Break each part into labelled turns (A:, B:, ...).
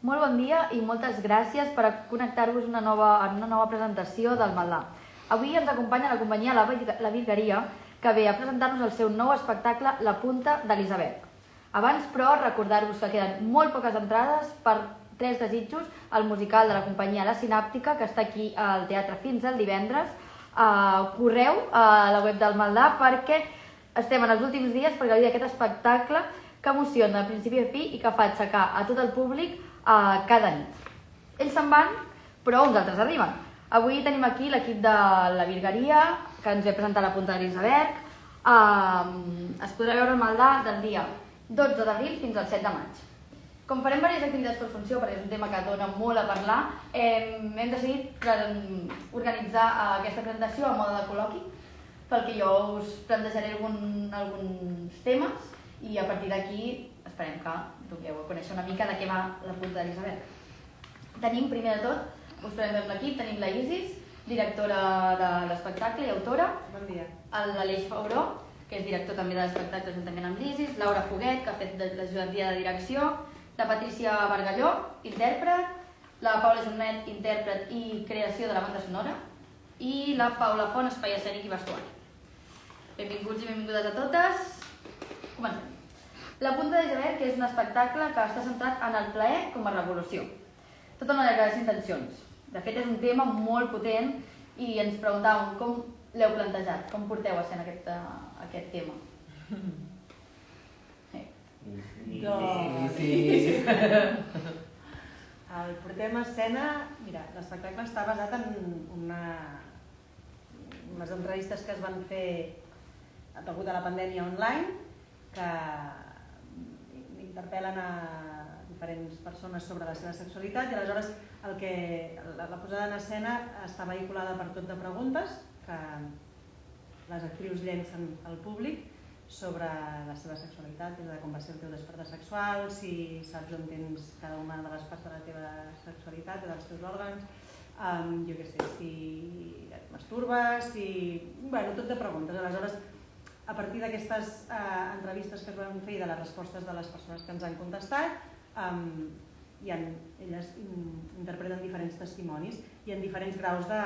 A: Molt bon dia i moltes gràcies per connectar-vos en una nova presentació del Maldà. Avui ens acompanya la companyia La Virgueria, que ve a presentar-nos el seu nou espectacle La Punta d'Elisabet. Abans, però, recordar-vos que queden molt poques entrades per Tres desitjos, el musical de la companyia La Sinàptica, que està aquí al teatre fins al divendres. Correu a la web del Maldà perquè estem en els últims dies per gaudir d'aquest espectacle que emociona de principi a fi i que fa aixecar a tot el públic cada nit. Ells se'n van, però uns altres arriben. Avui tenim aquí l'equip de La Virgueria, que ens ve a presentar La Punta d'Elisabet. Es podrà veure al Maldà del dia 12 d'abril fins al 7 de maig. Com farem diverses activitats per funció, perquè és un tema que dona molt a parlar, hem decidit organitzar aquesta presentació a mode de col·loqui, pel que jo us plantejaré alguns temes i a partir d'aquí esperem que pugueu conèixer una mica de què va La Punta d'Elisabet. Tenim, primer de tot, us podem veure l'equip, tenim la Isis, directora de l'espectacle i autora.
B: Bon dia.
A: L'Aleix Fauró, que és director també de l'espectacle juntament amb l'Isis, Laura Foguet, que ha fet l'ajudantia de direcció, la Patricia Bargalló, intèrpret, la Paula Jornet, intèrpret i creació de la banda sonora, i la Paula Font, espai escènic i vestuari. Benvinguts i benvingudes a totes. Comencem. La Punta d'Elisabet, que és un espectacle que està centrat en el plaer com a revolució. Tota una declaració d'intencions. De fet, és un tema molt potent i ens preguntàvem com l'heu plantejat, com porteu a escena aquest tema.
B: Sí. El portem a escena... Mira, l'espectacle està basat en unes entrevistes que es van fer degut a la pandèmia online, que interpel·len a diferents persones sobre la seva sexualitat i aleshores la posada en escena està vehiculada per tot de preguntes que les actrius llencen al públic sobre la seva sexualitat, des de com va ser el teu despertar sexual, si saps on tens cada una de les parts de la teva sexualitat, dels teus òrgans, jo què sé, si et masturbes, tot de preguntes. Aleshores, a partir d'aquestes entrevistes que es van fer i de les respostes de les persones que ens han contestat, elles interpreten diferents testimonis i en diferents graus de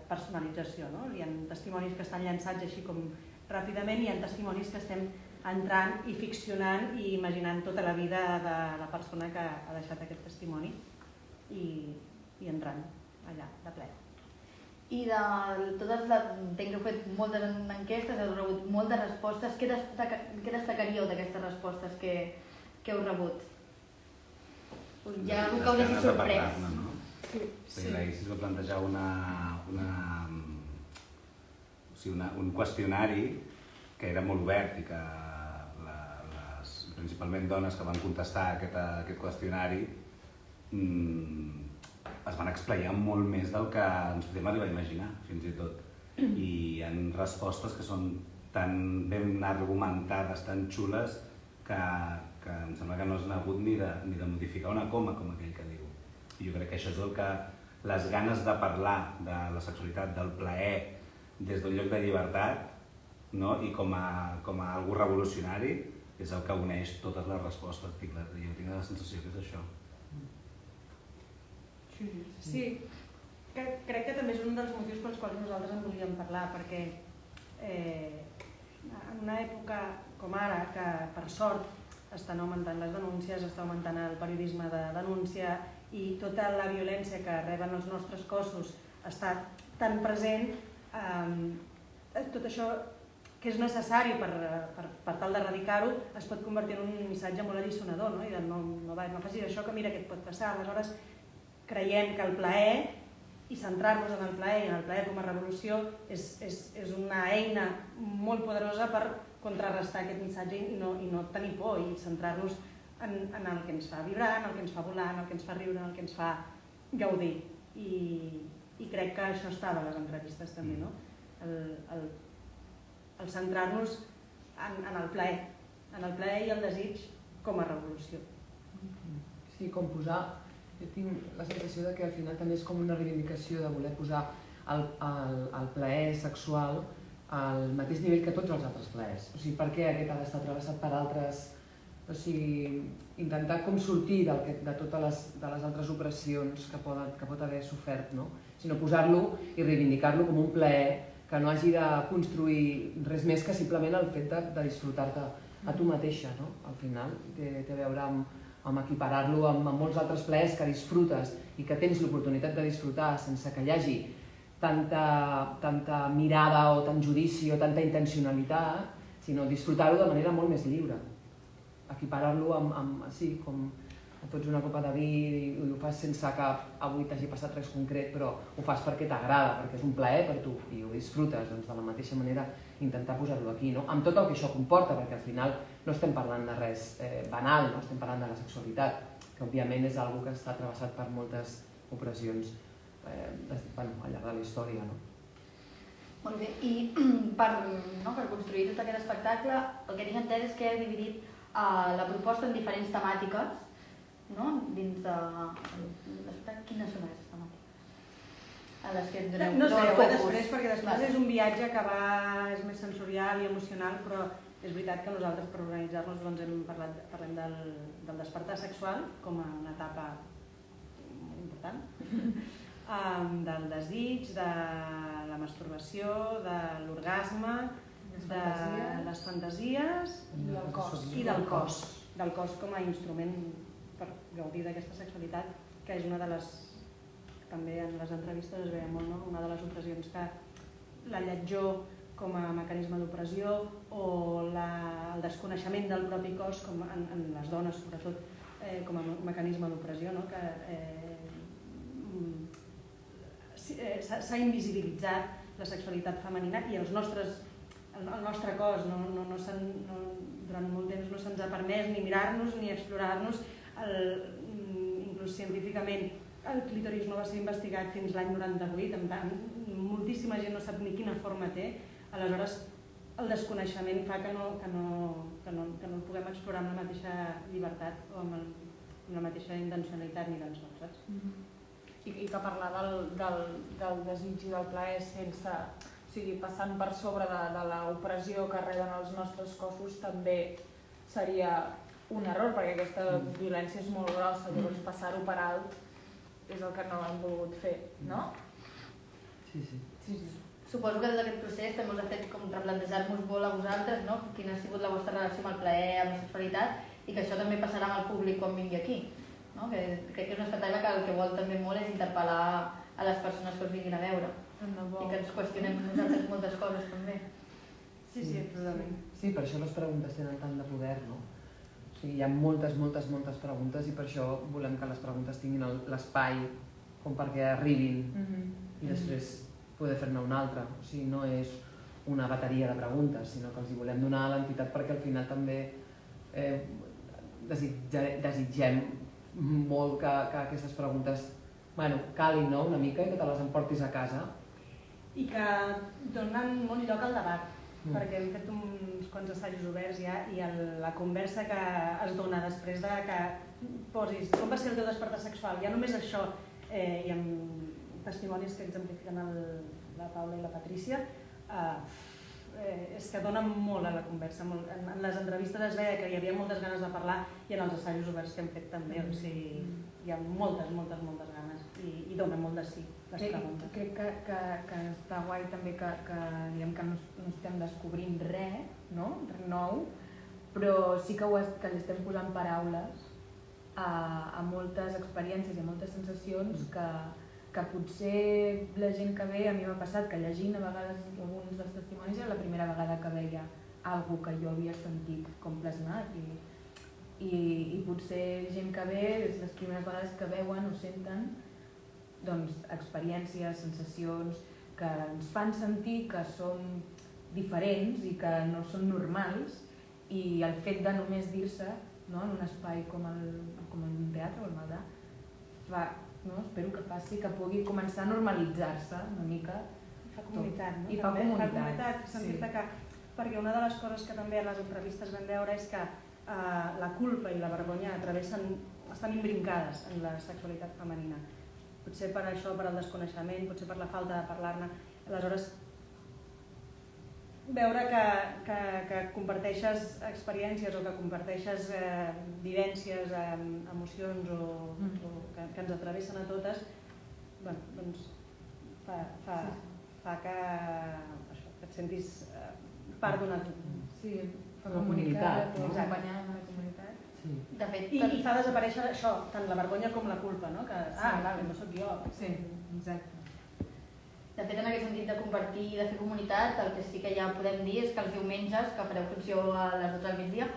B: personalització. Hi ha testimonis que estan llançats així com ràpidament i hi ha testimonis que estem entrant i ficcionant i imaginant tota la vida de la persona que ha deixat aquest testimoni i entrant allà, de ple.
A: I entenc que heu fet moltes enquestes, heu rebut moltes respostes. Què destacaríeu d'aquestes respostes que heu rebut? Hi ha algú que us hagi sorprès?
C: Sí, la Isis va plantejar un qüestionari que era molt obert i que les principalment dones que van contestar aquest qüestionari es van explayar molt més del que ens podem arribar a imaginar, fins i tot. I hi ha respostes que són tan ben argumentades, tan xules, que em sembla que no s'han hagut ni de modificar una coma, com aquell que diu. I jo crec que això és el que les ganes de parlar de la sexualitat, del plaer, des d'un lloc de llibertat, i com a algú revolucionari, és el que uneix totes les respostes. Jo tinc la sensació que és això.
B: Sí, crec que també és un dels motius pels quals nosaltres en volíem parlar, perquè en una època com ara, que per sort estan augmentant les denúncies, està augmentant el periodisme de denúncia i tota la violència que reben els nostres cossos està tan present, tot això que és necessari per tal d'erradicar-ho es pot convertir en un missatge molt alliçonador, i de no facis això que mira que et pot passar. Aleshores creiem que el plaer i centrar-nos en el plaer i en el plaer com a revolució és una eina molt poderosa per contrarrestar aquest missatge i no tenir por i centrar-nos en el que ens fa vibrar, en el que ens fa volar, en el que ens fa riure, en el que ens fa gaudir. I crec que això estava a les entrevistes també, no? El centrar-nos en el plaer i el desig com a revolució.
D: Sí, com posar... Jo tinc la sensació que al final també és com una reivindicació de voler posar el plaer sexual al mateix nivell que tots els altres plaers. O sigui, per què aquest ha d'estar travessat per altres... O sigui, intentar com sortir de totes les altres opressions que pot haver sofert, no? Sinó posar-lo i reivindicar-lo com un plaer que no hagi de construir res més que simplement el fet de disfrutar-te a tu mateixa, no? Al final té a veure amb equiparar-lo amb molts altres plaers que disfrutes i que tens l'oportunitat de disfrutar sense que hi hagi tanta mirada o tant judici o tanta intencionalitat, sinó disfrutar-ho de manera molt més lliure. Equiparar-lo així, com a tots una copa de vi i ho fas sense que avui t'hagi passat res concret, però ho fas perquè t'agrada, perquè és un plaer per tu i ho disfrutes, doncs de la mateixa manera intentar posar-lo aquí, no? Amb tot el que això comporta, perquè al final no estem parlant de res banal, no? Estem parlant de la sexualitat, que òbviament és una que està travessat per moltes opressions al llarg de la història, no?
A: Molt bé, i per construir tot aquest espectacle, el que tinc entès és que heu dividit la proposta en diferents temàtiques, no? Dins de l'espectacle, quines són aquestes temàtiques? A les que et doneu
B: No sé,
A: focus.
B: perquè després és un viatge que és més sensorial i emocional, però és veritat que nosaltres per organitzar-nos doncs, parlem del despertar sexual com a una etapa important, del desig, de la masturbació, de l'orgasme, de les fantasies i del cos com a instrument per gaudir d'aquesta sexualitat, que és una de les, també en les entrevistes es veia molt, no? Una de les opressions que la lletjor com a mecanisme d'opressió o el desconeixement del propi cos, com en les dones sobretot, com a mecanisme d'opressió, no? Que s'ha invisibilitzat la sexualitat femenina i el nostre cos durant molt temps no se'ns ha permès ni mirar-nos ni explorar-nos. Inclús científicament el clítoris no va ser investigat fins l'any 98, moltíssima gent no sap ni quina forma té, aleshores el desconeixement fa que no el puguem explorar amb la mateixa llibertat o amb la mateixa intencionalitat ni tan sols, saps?
E: I que parlar del desig i del plaer sense, o sigui, passant per sobre de l'opressió que reben els nostres cossos també seria un error, perquè aquesta violència és molt grossa, llavors passar-ho per alt és el que no hem volgut fer, no?
D: Sí.
A: Suposo que des d'aquest procés també us ha fet com replantejar-vos molt a vosaltres, no? Quina ha sigut la vostra relació amb el plaer, amb la sexualitat, i que això també passarà amb el públic quan vingui aquí, no? Que crec que és un espectacle que el que vol també molt és interpel·lar a les persones que us vinguin a veure i que ens qüestionem nosaltres moltes coses també.
B: Sí, absolutament.
D: Sí, per això les preguntes tenen tant de poder, no? O sigui, hi ha moltes preguntes i per això volem que les preguntes tinguin l'espai com perquè arribin i després poder fer-ne una altra. O sigui, no és una bateria de preguntes, sinó que els hi volem donar a l'entitat perquè al final també desitgem molt que aquestes preguntes calin, no? Una mica i que te les emportis a casa.
B: I que donen molt lloc al debat, perquè hem fet uns quants assajos oberts ja i la conversa que es dona després de que posis com va ser el teu despertar sexual, ja només això, i amb testimonis que exemplifiquen la Paula i la Patrícia, és que dona molt a la conversa. En les entrevistes es veia que hi havia moltes ganes de parlar i en els assajos oberts que hem fet també, o sigui, hi ha moltes ganes i dona molt de sí les preguntes.
E: Crec que està guai també que diguem que no estem descobrint res, no? Res nou, però sí que l'estem posant paraules a moltes experiències i a moltes sensacions que potser la gent que ve, a mi m'ha passat que llegint a vegades alguns dels testimonis era la primera vegada que veia alguna que jo havia sentit com plasmat i potser gent que ve és les primeres vegades que veuen o senten doncs, experiències, sensacions que ens fan sentir que som diferents i que no són normals i el fet de només dir-se, no, en un espai com un teatre o el Maldà no? Espero que faci que pugui començar a normalitzar-se una mica.
B: Fa comunitat, no?
E: I fa comunitat,
B: sentir-te que... Perquè una de les coses que també a les entrevistes vam veure és que la culpa i la vergonya estan imbrincades en la sexualitat femenina. Potser per això, per al desconeixement, potser per la falta de parlar-ne. Aleshores, veure que comparteixes experiències o que comparteixes vivències, emocions o que ens atravessen a totes, doncs fa que et sentis part d'una...
E: Sí, fa
D: Una comunitat,
E: comunitat,
D: no?
E: acompanyar una comunitat.
A: De fet,
B: I fa desaparèixer això, tant la vergonya com la culpa, no? Que, no sóc jo.
E: Sí, exacte.
A: De fet, en aquest sentit de compartir i de fer comunitat, el que sí que ja podem dir és que els diumenges, que fareu funció a les 12 del migdia,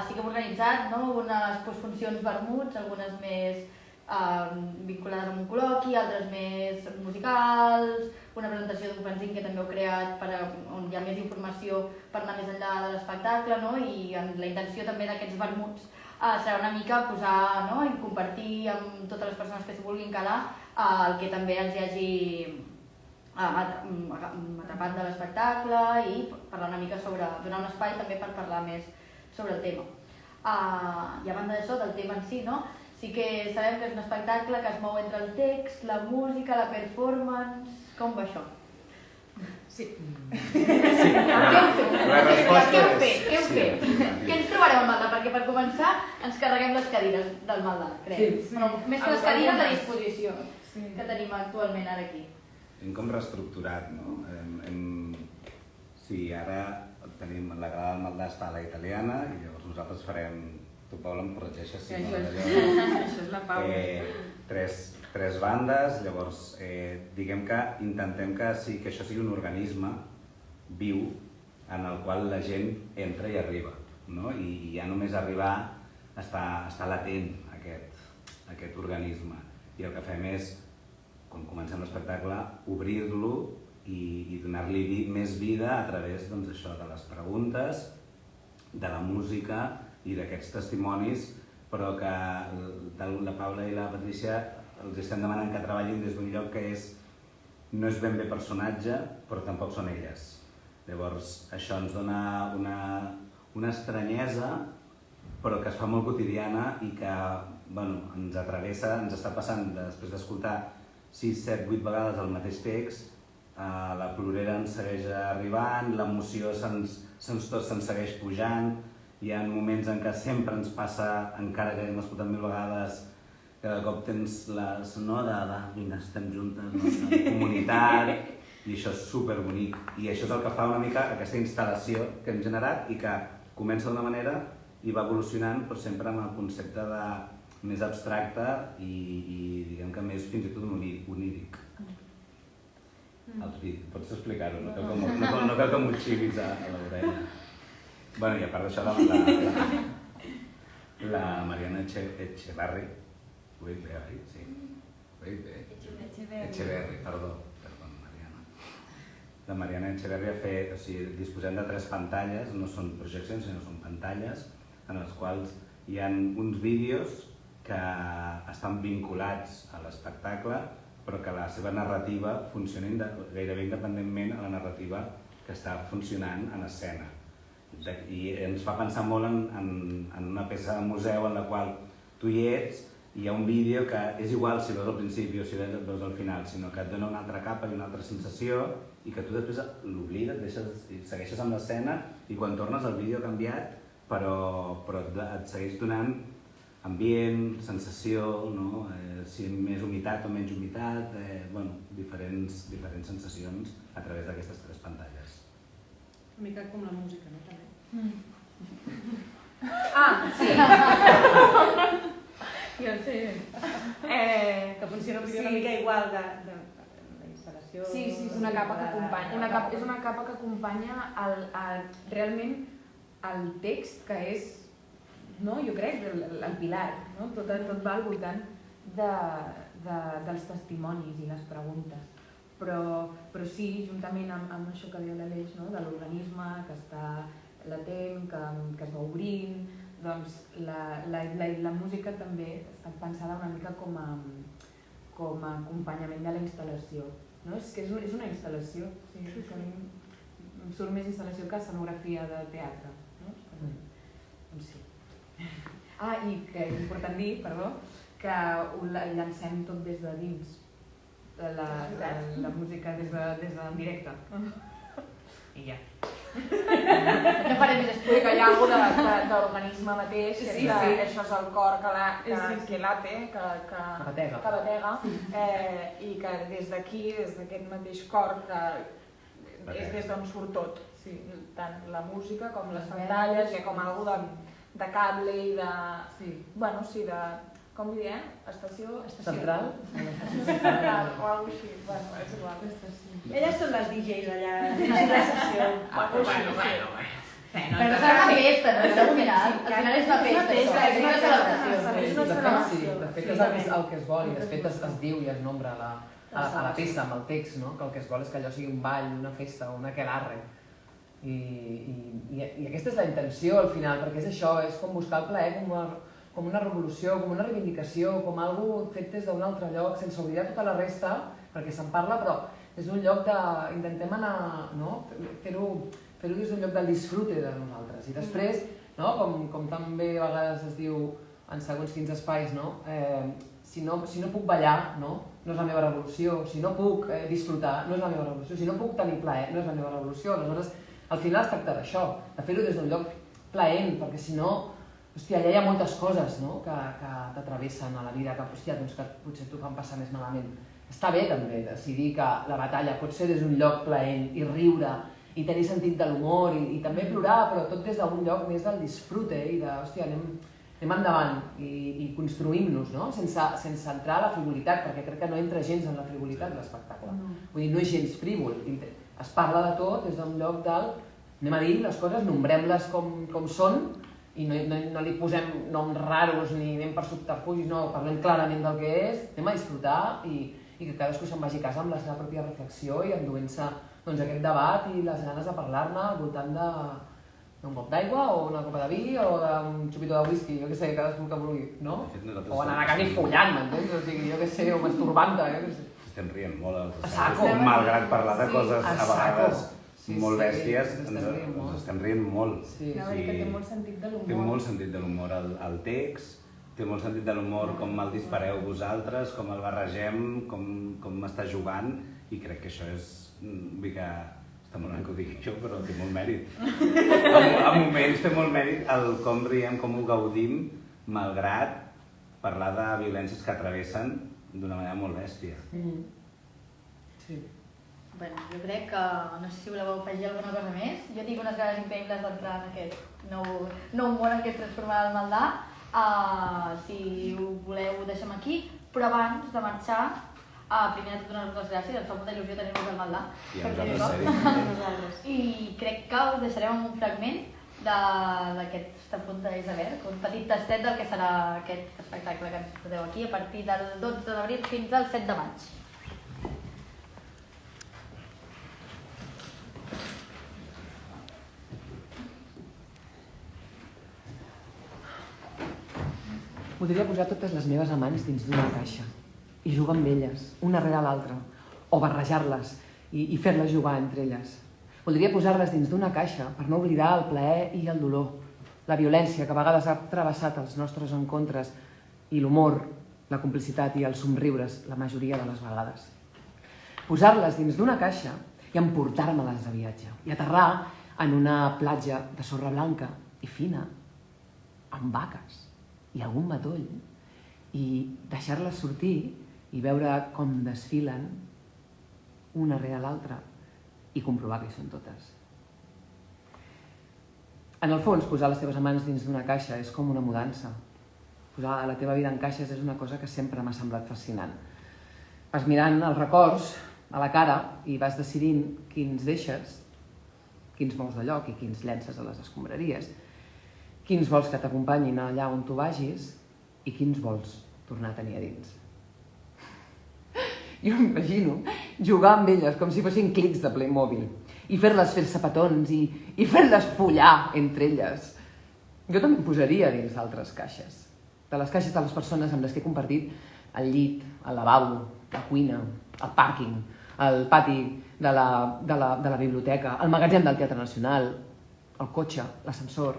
A: sí que hem organitzat unes funcions vermuts, algunes més vinculades amb un col·loqui, altres més musicals, una presentació d'un fanzine que també heu creat on hi ha més informació per anar més enllà de l'espectacle, i la intenció també d'aquests vermuts serà una mica posar i compartir amb totes les persones que s'hi vulguin quedar el que també els hi hagi atrapat de l'espectacle i parlar una mica donar un espai també per parlar més sobre el tema. I a banda d'això, del tema en si, sí que sabem que és un espectacle que es mou entre el text, la música, la performance... Com va això?
E: Sí.
C: La resposta és...
A: Què hem fet? Què ens trobarem al Maldà? Perquè per començar ens carreguem les cadires del Maldà, crec.
D: Sí.
A: Però més que les cadires, la disposició
E: Sí.
A: que tenim actualment ara aquí.
C: Hem com reestructurat, no? Sí, ara tenim la grada del Maldà està a la italiana i llavors nosaltres farem... Tu, Paula, em corregeixes si no...
E: Això és la Paula.
C: Tres bandes, llavors diguem que intentem que això sigui un organisme viu en el qual la gent entra i arriba, no? I ja només arribar està latent aquest organisme. I el que fem és, quan comencem l'espectacle, obrir-lo i donar-li més vida a través de les preguntes, de la música i d'aquests testimonis, però que la Paula i la Patrícia els estem demanant que treballin des d'un lloc que no és ben bé personatge, però tampoc són elles. Llavors, això ens dona una estranyesa, però que es fa molt quotidiana i que ens atravessa, ens està passant després d'escoltar 6, 7, 8 vegades el mateix text, la plorera ens segueix arribant, l'emoció se'ns segueix pujant, hi ha moments en què sempre ens passa, encara que hem escoltat 1000 vegades, que de cop tens vinga, estem juntes, de comunitat, i això és superbonic. I això és el que fa una mica aquesta instal·lació que hem generat i que comença d'una manera i va evolucionant, però sempre amb el concepte més abstracte i diguem que més fins i tot oníric. Pots explicar-ho, no cal que m'ho xivis a l'orella. Bueno, i a part d'això, la Mariana Echeverri, ho he dit bé, oi? Sí. Ho he dit bé? Echeverri, perdó, Mariana. La Mariana Echeverri disposem de 3 pantalles, no són projeccions, sinó són pantalles, en les quals hi ha uns vídeos que estan vinculats a l'espectacle, però que la seva narrativa funciona gairebé independentment a la narrativa que està funcionant en escena. I ens fa pensar molt en una peça de museu en la qual tu hi ets i hi ha un vídeo que és igual si veus al principi o si veus al final, sinó que et dona una altra capa i una altra sensació i que tu després l'oblides, segueixes amb l'escena i quan tornes el vídeo ha canviat, però et segueix donant ambient, sensació, si més humitat o menys humitat, diferents sensacions a través d'aquestes 3 pantalles.
B: Una mica com la música, no? També.
E: Sí. Jo sé.
B: Que funciona una mica igual de la instal·lació...
E: Sí, és una capa que acompanya. És una capa que acompanya realment el text, que és, jo crec, el pilar. Tot va al voltant dels testimonis i les preguntes. Però sí, juntament amb això que deia l'Aleix, de l'organisme que està latent, que es va obrint, doncs la música també està pensada una mica com a acompanyament de la instal·lació. És que és una instal·lació, a mi em surt més instal·lació que escenografia de teatre. Sí. I que és important dir, que ho llancem tot des de dins. La música des de directe. I ja.
A: No faré més
E: Vull dir
A: spoiler.
E: que hi ha alguna de l'organisme mateix, que
D: Sí,
E: és
D: sí.
E: això és el cor que late,
D: batega.
E: que batega, i que des d'aquí, des d'aquest mateix cor, que és des d'on surt tot. Sí, tant la música com les pantalles, hi ha com alguna de cable i de...
D: Sí.
E: Bueno, sí, de... Com li diem? Estació...
D: Central?
E: Central o alguna cosa així. Bueno, és igual.
B: Elles són les DJs allà, dirigint la sessió.
A: Però serà una festa, no? Al final és una festa,
B: És
A: això. És una celebració.
B: és una
D: De fet, sí,
B: celebració.
D: de fet és el que es vol i de fet es diu i es nombra a la peça amb el text, no? Que el que es vol és que allò sigui un ball, una festa, un aquelarre. I aquesta és la intenció al final, perquè és això, és com buscar el plaer com una revolució, com una reivindicació, com algo fet des d'un altre lloc, sense oblidar tota la resta, perquè se'n parla, però des d'un lloc de... intentem anar, no? Fer-ho des d'un lloc del disfrute de nosaltres. I després, no? Com també a vegades es diu en segons quins espais, no? Si no puc ballar, no és la meva revolució. Si no puc disfrutar, no és la meva revolució. Si no puc tenir plaer, no és la meva revolució. Aleshores, al final es tracta d'això, de fer-ho des d'un lloc plaent, perquè si no, hòstia, allà hi ha moltes coses, no? que t'atravessen a la vida, que, hòstia, doncs que potser t'ho fan passar més malament. Està bé també decidir que la batalla pot ser des d'un lloc plaent i riure i tenir sentit de l'humor i també plorar, però tot des d'un lloc més del disfrute i de, hòstia, anem endavant i construïm-nos, no? Sense entrar a la frivolitat, perquè crec que no entra gens en la frivolitat l'espectacle. Vull dir, no és gens frívol. Es parla de tot des d'un lloc del... Anem a dir les coses, nombrem-les com són i no li posem noms raros ni anem per subterfugis, no, parlem clarament del que és, anem a disfrutar i que cadascú se'n vagi a casa amb la seva pròpia reflexió i enduent-se doncs, aquest debat i les ganes de parlar-ne al voltant d'un cop d'aigua o una copa de vi o d'un xupito de whisky, jo què sé, cadascú que vulgui, no? O anar a la casa i follant, m'entens? O sigui, jo què sé, o masturbant-te, jo què sé.
C: Estem rient molt,
D: A saco.
C: malgrat parlar de
D: Sí,
C: coses
D: a
C: a vegades
D: saco.
C: molt
D: Sí,
C: bèsties,
D: ens estem rient molt.
C: ens estem rient molt.
D: Sí.
E: No, vull dir que té molt sentit de l'humor.
C: Té molt sentit de l'humor el text, té molt sentit de l'humor com el dispareu vosaltres, com el barregem, com està jugant, i crec que això és... Vull dir que està molt bé que ho digui jo, però té molt mèrit. A moments té molt mèrit el com riem, com ho gaudim, malgrat parlar de violències que travessen d'una manera molt bèstia.
D: Sí.
A: Bueno, jo crec que... No sé si voleu afegir alguna cosa més. Jo tinc unes ganes increïbles d'entrar en aquest nou món en què es transformarà el Maldà. Si ho voleu, ho deixem aquí. Però abans de marxar, primer de tot donar-vos les gràcies. Ens fa molta il·lusió tenir-vos al Maldà.
C: I a nosaltres
A: I crec que us deixarem amb un fragment d'aquesta punta d'iceberg, un petit tastet del que serà aquest espectacle que ens porteu aquí a partir del 12 d'abril fins al 7 de maig.
D: Podria posar totes les meves amants dins d'una caixa i jugar amb elles, una rere l'altra, o barrejar-les i fer-les jugar entre elles. Voldria posar-les dins d'una caixa per no oblidar el plaer i el dolor, la violència que a vegades ha travessat els nostres encontres i l'humor, la complicitat i els somriures la majoria de les vegades. Posar-les dins d'una caixa i emportar-me-les de viatge i aterrar en una platja de sorra blanca i fina, amb vaques i algun matoll, i deixar-les sortir i veure com desfilen una rere l'altra i comprovar que hi són totes. En el fons, posar les teves amants dins d'una caixa és com una mudança. Posar la teva vida en caixes és una cosa que sempre m'ha semblat fascinant. Vas mirant els records a la cara i vas decidint quins deixes, quins mous de lloc i quins llences a les escombraries, quins vols que t'acompanyin allà on tu vagis i quins vols tornar a tenir a dins. Jo m'imagino jugar amb elles com si fossin clics de Playmobil i fer-les fer-se petons i fer-les follar entre elles. Jo també em posaria dins d'altres caixes, de les caixes de les persones amb les que he compartit el llit, el lavabo, la cuina, el pàrquing, el pati de la biblioteca, el magatzem del Teatre Nacional, el cotxe, l'ascensor.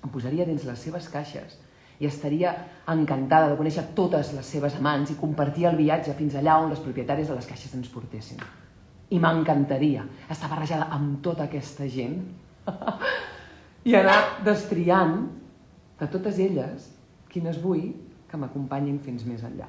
D: Em posaria dins les seves caixes i estaria encantada de conèixer totes les seves amants i compartir el viatge fins allà on les propietàries de les caixes ens portessin. I m'encantaria estar barrejada amb tota aquesta gent i anar destriant de totes elles quines vull que m'acompanyin fins més enllà.